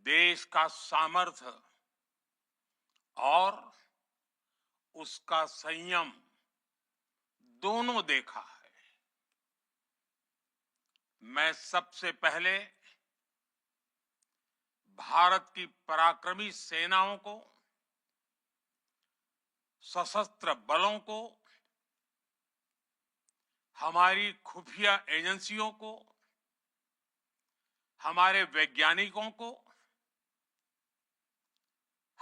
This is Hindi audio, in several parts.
देश का सामर्थ्य और उसका संयम दोनों देखा है। मैं सबसे पहले भारत की पराक्रमी सेनाओं को, सशस्त्र बलों को, हमारी खुफिया एजेंसियों को, हमारे वैज्ञानिकों को,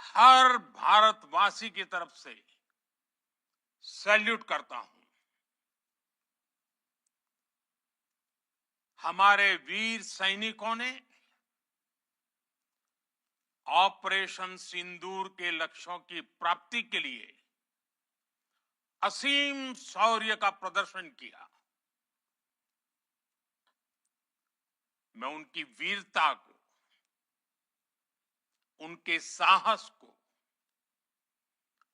हर भारतवासी की तरफ से सैल्यूट करता हूं। हमारे वीर सैनिकों ने ऑपरेशन सिंदूर के लक्ष्यों की प्राप्ति के लिए असीम शौर्य का प्रदर्शन किया। मैं उनकी वीरता को, उनके साहस को,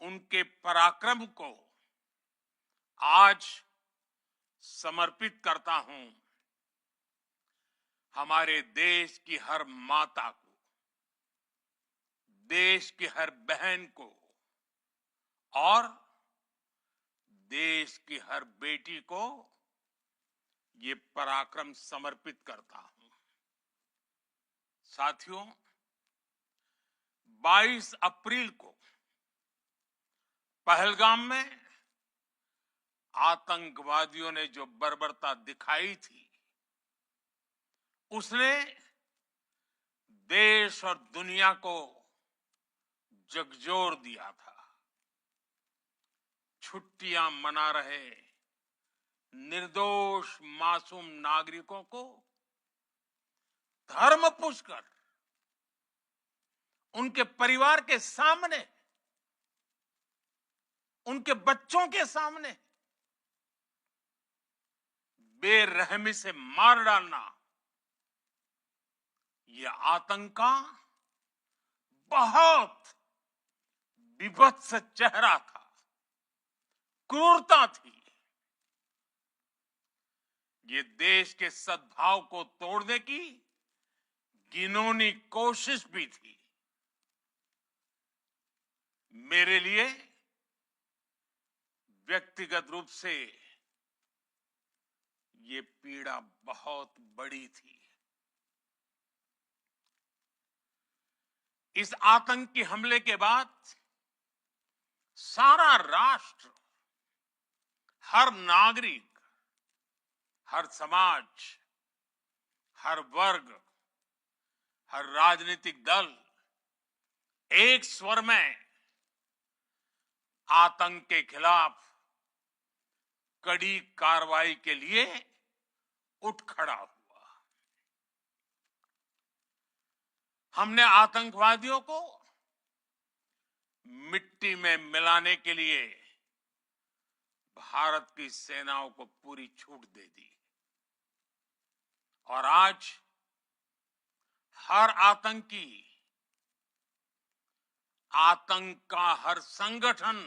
उनके पराक्रम को आज समर्पित करता हूं हमारे देश की हर माता को, देश की हर बहन को और देश की हर बेटी को ये पराक्रम समर्पित करता हूं। साथियों, 22 अप्रैल को पहलगाम में आतंकवादियों ने जो बर्बरता दिखाई थी, उसने देश और दुनिया को झकझोर दिया था। छुट्टियां मना रहे निर्दोष मासूम नागरिकों को धर्म पूछकर उनके परिवार के सामने, उनके बच्चों के सामने बेरहमी से मार डालना, यह आतंक का बहुत विभत्स चेहरा था, क्रूरता थी। ये देश के सद्भाव को तोड़ने की घिनौनी कोशिश भी थी। मेरे लिए व्यक्तिगत रूप से ये पीड़ा बहुत बड़ी थी। इस आतंकी हमले के बाद सारा राष्ट्र, हर नागरिक, हर समाज, हर वर्ग, हर राजनीतिक दल एक स्वर में आतंक के खिलाफ कड़ी कार्रवाई के लिए उठ खड़ा हुआ। हमने आतंकवादियों को मिट्टी में मिलाने के लिए भारत की सेनाओं को पूरी छूट दे दी और आज हर आतंकी, आतंक का हर संगठन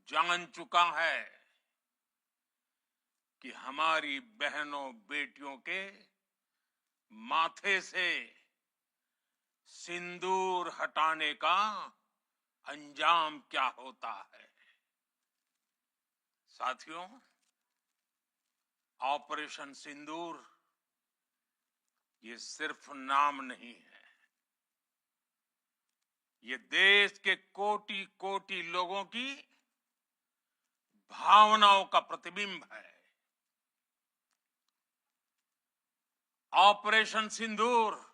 जान चुका है कि हमारी बहनों बेटियों के माथे से सिंदूर हटाने का अंजाम क्या होता है। साथियों, ऑपरेशन सिंदूर ये सिर्फ नाम नहीं है, ये देश के कोटि कोटि लोगों की भावनाओं का प्रतिबिंब है। ऑपरेशन सिंदूर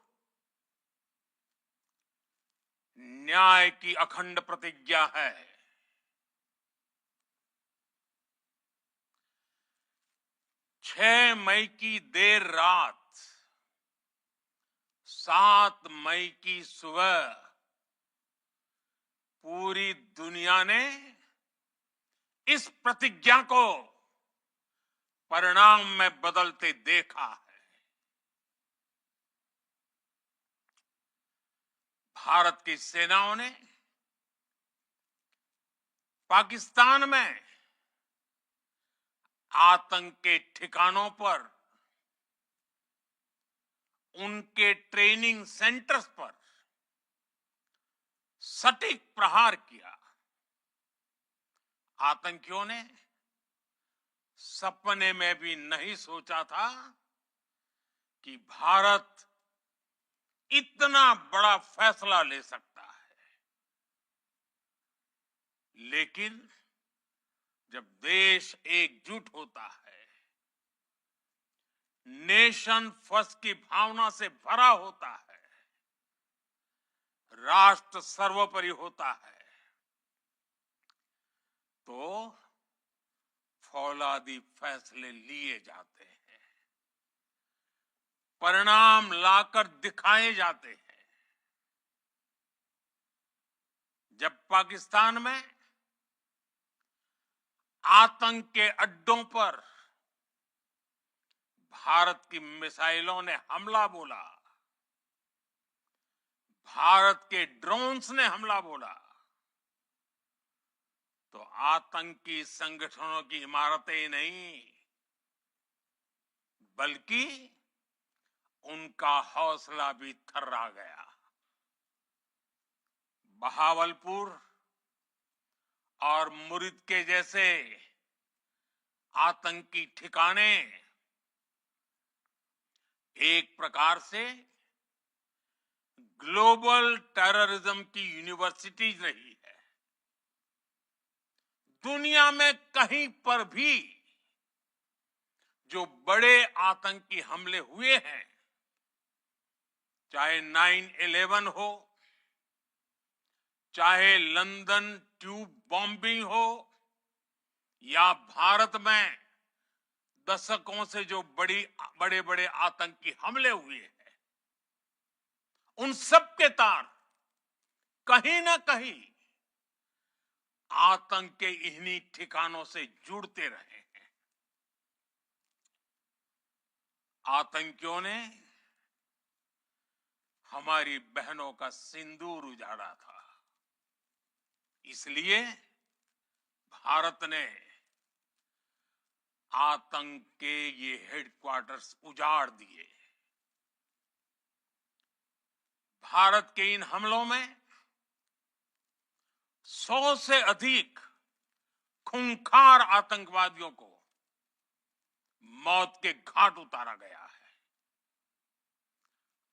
न्याय की अखंड प्रतिज्ञा है। 6 मई की देर रात, 7 मई की सुबह पूरी दुनिया ने इस प्रतिज्ञा को परिणाम में बदलते देखा है। भारत की सेनाओं ने पाकिस्तान में आतंक के ठिकानों पर उनके ट्रेनिंग सेंटर्स पर सटीक प्रहार किया। आतंकियों ने सपने में भी नहीं सोचा था कि भारत इतना बड़ा फैसला ले सकता है। लेकिन जब देश एकजुट होता है, नेशन फर्स्ट की भावना से भरा होता है, राष्ट्र सर्वोपरि होता है, तो फौलादी फैसले लिए जाते हैं, परिणाम लाकर दिखाए जाते हैं। जब पाकिस्तान में आतंक के अड्डों पर भारत की मिसाइलों ने हमला बोला, भारत के ड्रोन्स ने हमला बोला, तो आतंकी संगठनों की इमारतें नहीं, बल्कि उनका हौसला भी थर्रा गया। बहावलपुर और मुरिद के जैसे आतंकी ठिकाने एक प्रकार से ग्लोबल टेररिज्म की यूनिवर्सिटीज रही है। दुनिया में कहीं पर भी जो बड़े आतंकी हमले हुए हैं, चाहे 9/11 हो, चाहे लंदन ट्यूब बॉम्बिंग हो, या भारत में दशकों से जो बड़े बड़े आतंकी हमले हुए हैं, उन सब के तार कहीं ना कहीं आतंक के इन्हीं ठिकानों से जुड़ते रहे हैं। आतंकियों ने हमारी बहनों का सिंदूर उजाड़ा था, इसलिए भारत ने आतंक के ये हेडक्वार्टर्स उजाड़ दिए। भारत के इन हमलों में 100 से अधिक खूंखार आतंकवादियों को मौत के घाट उतारा गया है।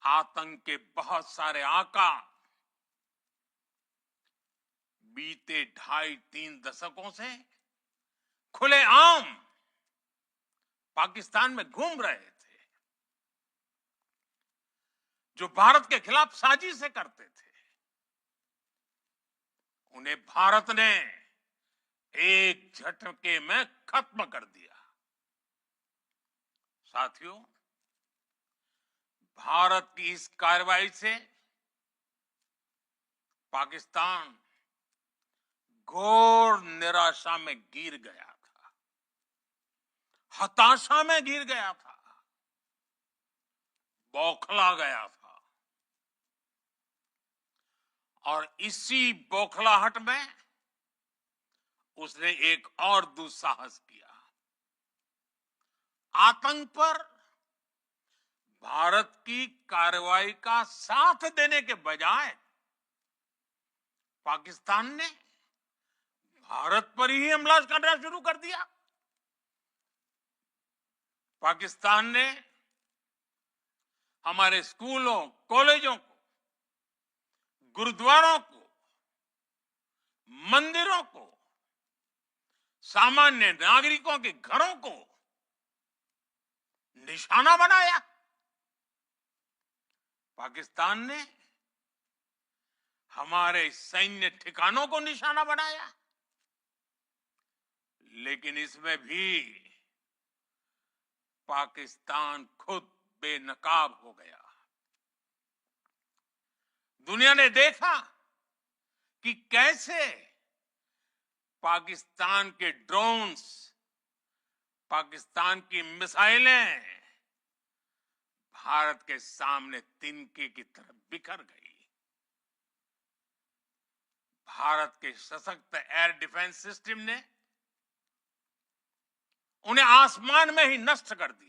आतंक के बहुत सारे आका बीते 2.5-3 दशकों से खुलेआम पाकिस्तान में घूम रहे थे, जो भारत के खिलाफ साजिशें करते थे। उन्हें भारत ने एक झटके में खत्म कर दिया। साथियों, भारत की इस कार्रवाई से पाकिस्तान घोर निराशा में गिर गया था, हताशा में गिर गया था, बौखला गया था। और इसी बौखलाहट में उसने एक और दुस्साहस किया। आतंक पर भारत की कार्रवाई का साथ देने के बजाय पाकिस्तान ने भारत पर ही हमला करना शुरू कर दिया। पाकिस्तान ने हमारे स्कूलों, कॉलेजों को, गुरुद्वारों को, मंदिरों को, सामान्य नागरिकों के घरों को निशाना बनाया। पाकिस्तान ने हमारे सैन्य ठिकानों को निशाना बनाया। लेकिन इसमें भी पाकिस्तान खुद बेनकाब हो गया। दुनिया ने देखा कि कैसे पाकिस्तान के ड्रोन्स, पाकिस्तान की मिसाइलें भारत के सामने तिनके की तरह बिखर गई। भारत के सशक्त एयर डिफेंस सिस्टम ने उन्हें आसमान में ही नष्ट कर दिया।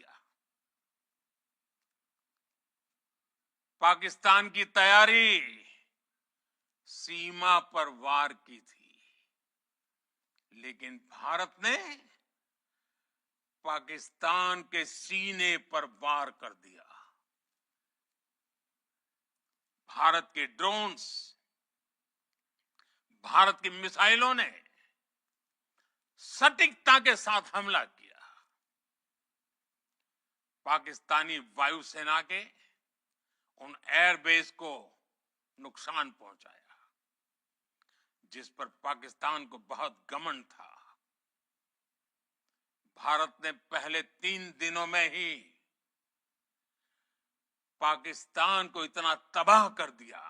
पाकिस्तान की तैयारी सीमा पर वार की थी, लेकिन भारत ने पाकिस्तान के सीने पर वार कर दिया। भारत के ड्रोन्स, भारत की मिसाइलों ने सटीकता के साथ हमला किया। पाकिस्तानी वायुसेना के उन एयरबेस को नुकसान पहुंचाया, जिस पर पाकिस्तान को बहुत घमंड था। भारत ने पहले 3 दिनों में ही पाकिस्तान को इतना तबाह कर दिया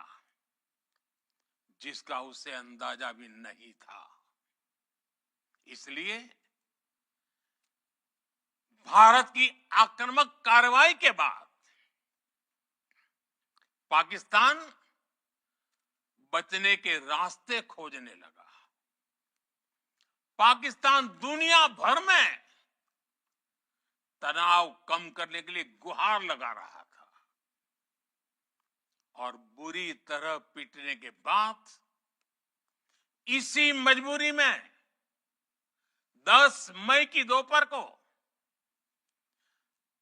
जिसका उसे अंदाजा भी नहीं था। इसलिए भारत की आक्रामक कार्रवाई के बाद पाकिस्तान बचने के रास्ते खोजने लगा। पाकिस्तान दुनिया भर में तनाव कम करने के लिए गुहार लगा रहा था और बुरी तरह पीटने के बाद इसी मजबूरी में 10 मई की दोपहर को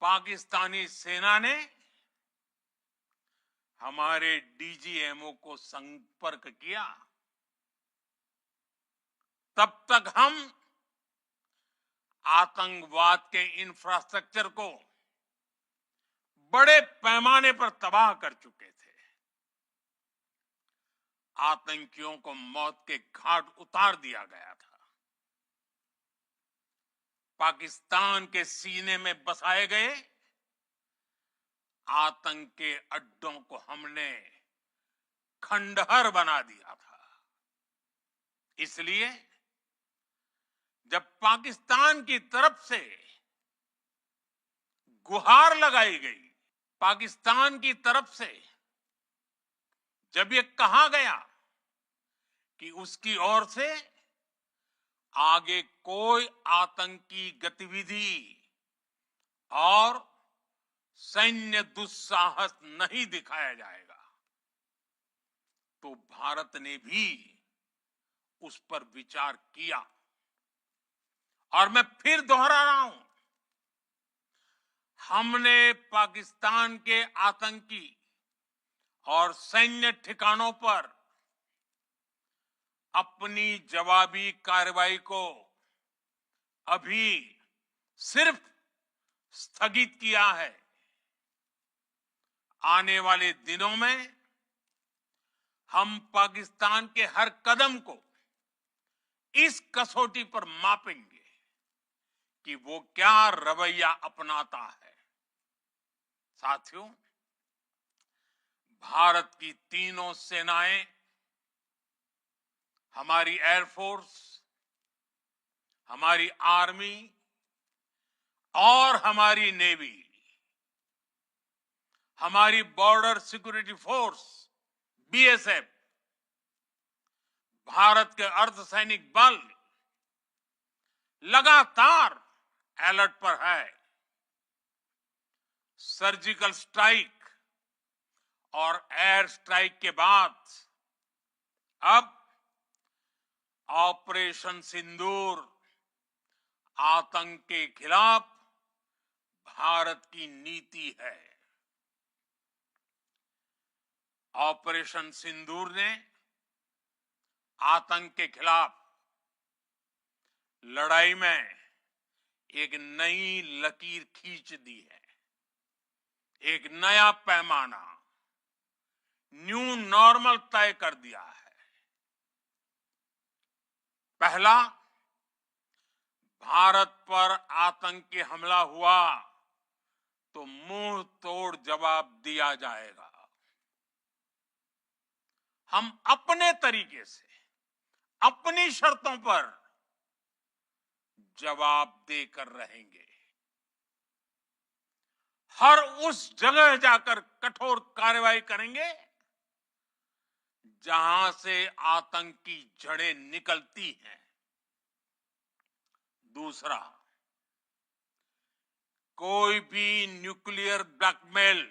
पाकिस्तानी सेना ने हमारे डीजीएमओ को संपर्क किया। तब तक हम आतंकवाद के इंफ्रास्ट्रक्चर को बड़े पैमाने पर तबाह कर चुके थे। आतंकियों को मौत के घाट उतार दिया गया था। पाकिस्तान के सीने में बसाए गए आतंक के अड्डों को हमने खंडहर बना दिया था। इसलिए जब पाकिस्तान की तरफ से गुहार लगाई गई, पाकिस्तान की तरफ से जब ये कहा गया कि उसकी ओर से आगे कोई आतंकी गतिविधि और सैन्य दुस्साहस नहीं दिखाया जाएगा, तो भारत ने भी उस पर विचार किया। और मैं फिर दोहरा रहा हूं, हमने पाकिस्तान के आतंकी और सैन्य ठिकानों पर अपनी जवाबी कार्रवाई को अभी सिर्फ स्थगित किया है। आने वाले दिनों में हम पाकिस्तान के हर कदम को इस कसौटी पर मापेंगे कि वो क्या रवैया अपनाता है। साथियों, भारत की तीनों सेनाएं, हमारी एयरफोर्स, हमारी आर्मी और हमारी नेवी, हमारी border security force BSF, Bharat के अर्धसैनिक बल लगातार अलर्ट पर है। सर्जिकल स्ट्राइक और एयर स्ट्राइक के बाद अब ऑपरेशन सिंदूर आतंक के खिलाफ भारत की नीति है। ऑपरेशन सिंदूर ने आतंक के खिलाफ लड़ाई में एक नई लकीर खींच दी है, एक नया पैमाना, न्यू नॉर्मल तय कर दिया है। पहला, भारत पर आतंकी हमला हुआ तो मुंह तोड़ जवाब दिया जाएगा। हम अपने तरीके से, अपनी शर्तों पर जवाब देकर रहेंगे। हर उस जगह जाकर कठोर कार्रवाई करेंगे जहां से आतंक की जड़ें निकलती हैं। दूसरा, कोई भी न्यूक्लियर ब्लैकमेल,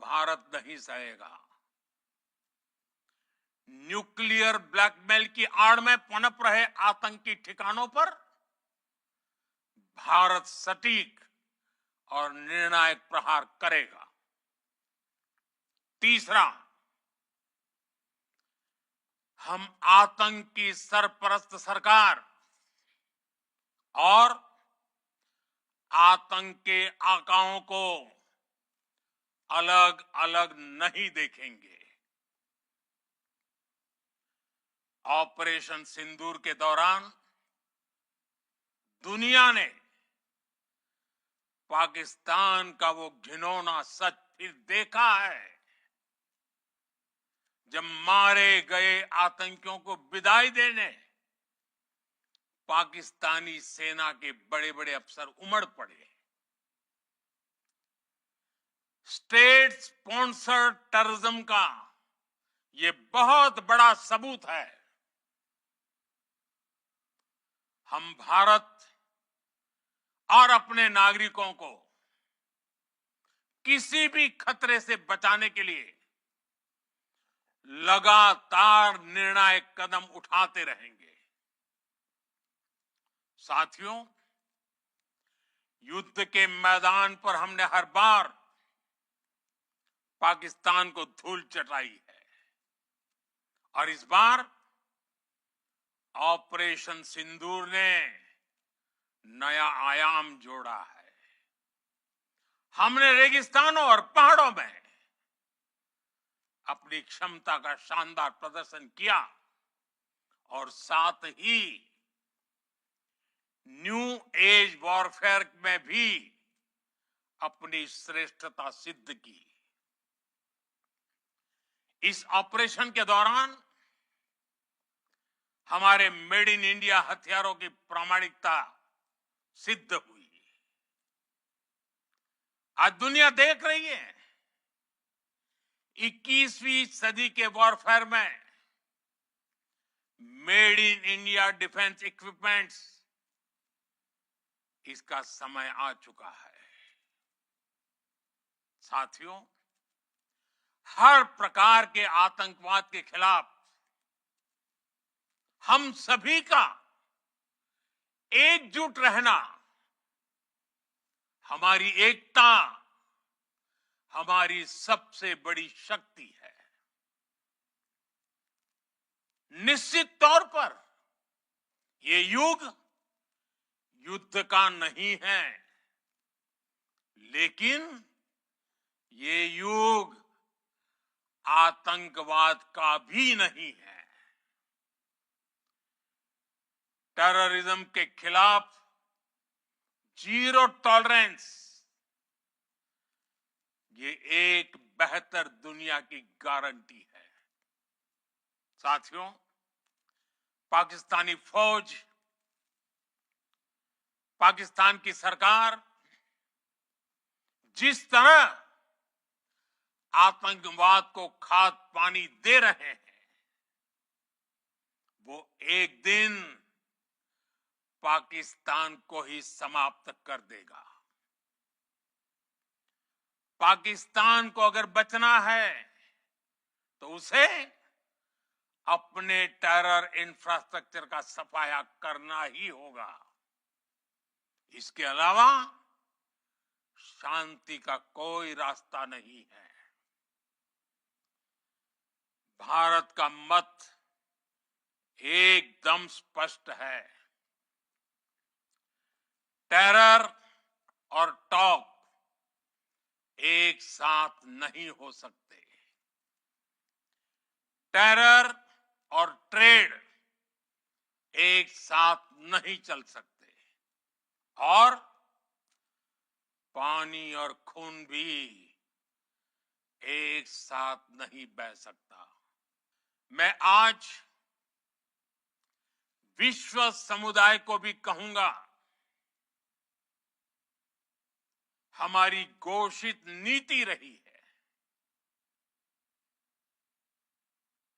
भारत नहीं सहेगा। न्यूक्लियर ब्लैकमेल की आड़ में पनप रहे आतंकी ठिकानों पर भारत सटीक और निर्णायक प्रहार करेगा। तीसरा, हम आतंक की सरपरस्त सरकार और आतंक के आकाओं को अलग अलग नहीं देखेंगे। ऑपरेशन सिंदूर के दौरान दुनिया ने पाकिस्तान का वो घिनौना सच फिर देखा है, जब मारे गए आतंकियों को विदाई देने पाकिस्तानी सेना के बड़े बड़े अफसर उमड़ पड़े। स्टेट स्पॉन्सर्ड टेररिज्म का ये बहुत बड़ा सबूत है। हम भारत और अपने नागरिकों को किसी भी खतरे से बचाने के लिए लगातार निर्णायक कदम उठाते रहेंगे। साथियों, युद्ध के मैदान पर हमने हर बार पाकिस्तान को धूल चटाई है और इस बार ऑपरेशन सिंदूर ने नया आयाम जोड़ा है। हमने रेगिस्तानों और पहाड़ों में अपनी क्षमता का शानदार प्रदर्शन किया और साथ ही न्यू एज वॉरफेयर में भी अपनी श्रेष्ठता सिद्ध की। इस ऑपरेशन के दौरान हमारे मेड इन इंडिया हथियारों की प्रामाणिकता सिद्ध हुई। आज दुनिया देख रही है 21वीं सदी के वॉरफेयर में made in India defence equipments, इसका समय आ चुका है। साथियों, हर प्रकार के आतंकवाद के खिलाफ हम सभी का एकजुट रहना, हमारी एकता हमारी सबसे बड़ी शक्ति है। निश्चित तौर पर ये युग युद्ध का नहीं है, लेकिन ये युग आतंकवाद का भी नहीं है। टेररिज्म के खिलाफ जीरो टॉलरेंस, ये एक बेहतर दुनिया की गारंटी है। साथियों, पाकिस्तानी फौज, पाकिस्तान की सरकार जिस तरह आतंकवाद को खाद पानी दे रहे हैं, वो एक दिन पाकिस्तान को ही समाप्त कर देगा। पाकिस्तान को अगर बचना है तो उसे अपने टेरर इंफ्रास्ट्रक्चर का सफाया करना ही होगा। इसके अलावा शांति का कोई रास्ता नहीं है। भारत का मत एकदम स्पष्ट है। टेरर और टॉक एक साथ नहीं हो सकते। टेरर और ट्रेड एक साथ नहीं चल सकते और पानी और खून भी एक साथ नहीं बह सकता। मैं आज विश्व समुदाय को भी कहूंगा, हमारी घोषित नीति रही है,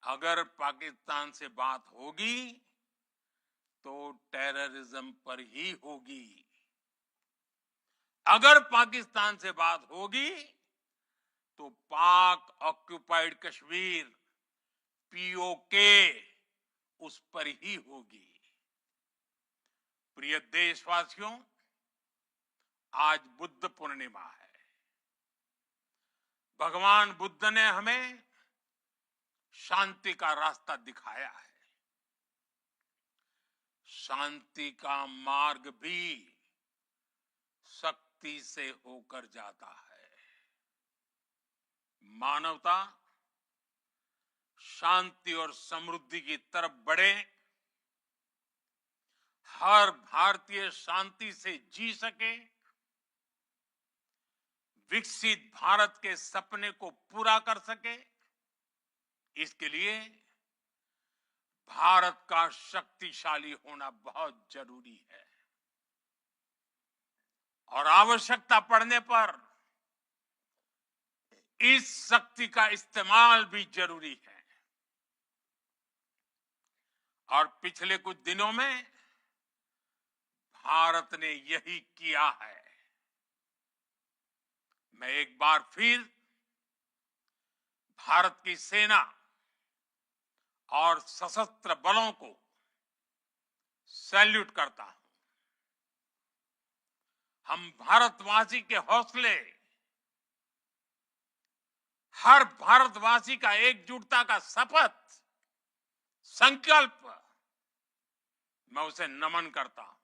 अगर पाकिस्तान से बात होगी तो टेररिज्म पर ही होगी। अगर पाकिस्तान से बात होगी तो पाक ऑक्युपाइड कश्मीर पीओके उस पर ही होगी। प्रिय देशवासियों, आज बुद्ध पूर्णिमा है। भगवान बुद्ध ने हमें शांति का रास्ता दिखाया है। शांति का मार्ग भी शक्ति से होकर जाता है। मानवता शांति और समृद्धि की तरफ बढ़े, हर भारतीय शांति से जी सके, विकसित भारत के सपने को पूरा कर सके, इसके लिए भारत का शक्तिशाली होना बहुत जरूरी है। और आवश्यकता पड़ने पर इस शक्ति का इस्तेमाल भी जरूरी है। और पिछले कुछ दिनों में भारत ने यही किया है। मैं एक बार फिर भारत की सेना और सशस्त्र बलों को सैल्यूट करता हूं। हम भारतवासी के हौसले, हर भारतवासी का एकजुटता का शपथ, संकल्प, मैं उसे नमन करता हूं।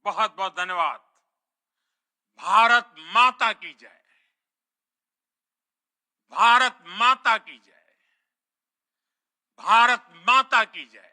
बहुत बहुत धन्यवाद। भारत माता की जय। भारत माता की जय। भारत माता की जय।